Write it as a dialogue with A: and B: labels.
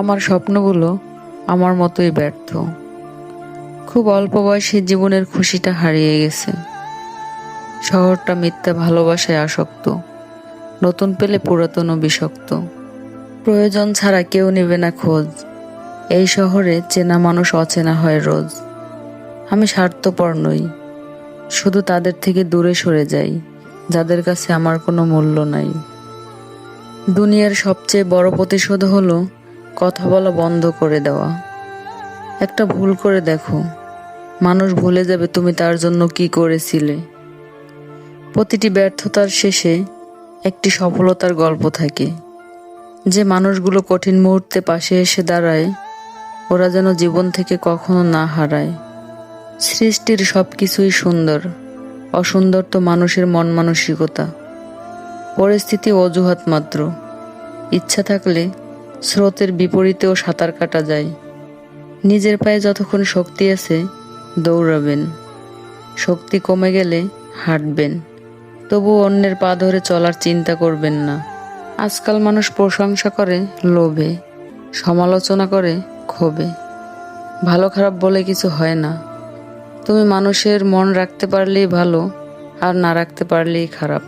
A: আমার স্বপ্নগুলো আমার মতোই ব্যর্থ। খুব অল্প বয়সে জীবনের খুশিটা হারিয়ে গেছে। শহরটা মিথ্যা ভালোবাসায় আসক্ত, নতুন পেলে পুরাতনও বিষাক্ত। প্রয়োজন ছাড়া কেউ নেবে না খোঁজ, এই শহরে চেনা মানুষ অচেনা হয় রোজ। আমি স্বার্থপর নই, শুধু তাদের থেকে দূরে সরে যাই যাদের কাছে আমার কোনো মূল্য নাই। দুনিয়ার সবচেয়ে বড় প্রতিশোধ হলো কথা বলা বন্ধ করে দেওয়া। একটা ভুল করে দেখো, মানুষ ভুলে যাবে তুমি তার জন্য কি করেছিলে। প্রতিটি ব্যর্থতার শেষে একটি সফলতার গল্প থাকে। যে মানুষগুলো কঠিন মুহূর্তে পাশে এসে দাঁড়ায়, ওরা যেন জীবন থেকে কখনো না হারায়। সৃষ্টির সব কিছুই সুন্দর, অসুন্দর তো মানুষের মন মানসিকতা। পরিস্থিতি অজুহাত মাত্র, ইচ্ছা থাকলে স্রোতের বিপরীতেও সাঁতার কাটা যায়। নিজের পায়ে যতক্ষণ শক্তি আছে দৌড়াবেন, শক্তি কমে গেলে হাঁটবেন, তবু অন্যের পা ধরে চলার চিন্তা করবেন না। আজকাল মানুষ প্রশংসা করে লোভে, সমালোচনা করে ক্ষোভে। ভালো খারাপ বলে কিছু হয় না, তুমি মানুষের মন রাখতে পারলেই ভালো, আর না রাখতে পারলেই খারাপ।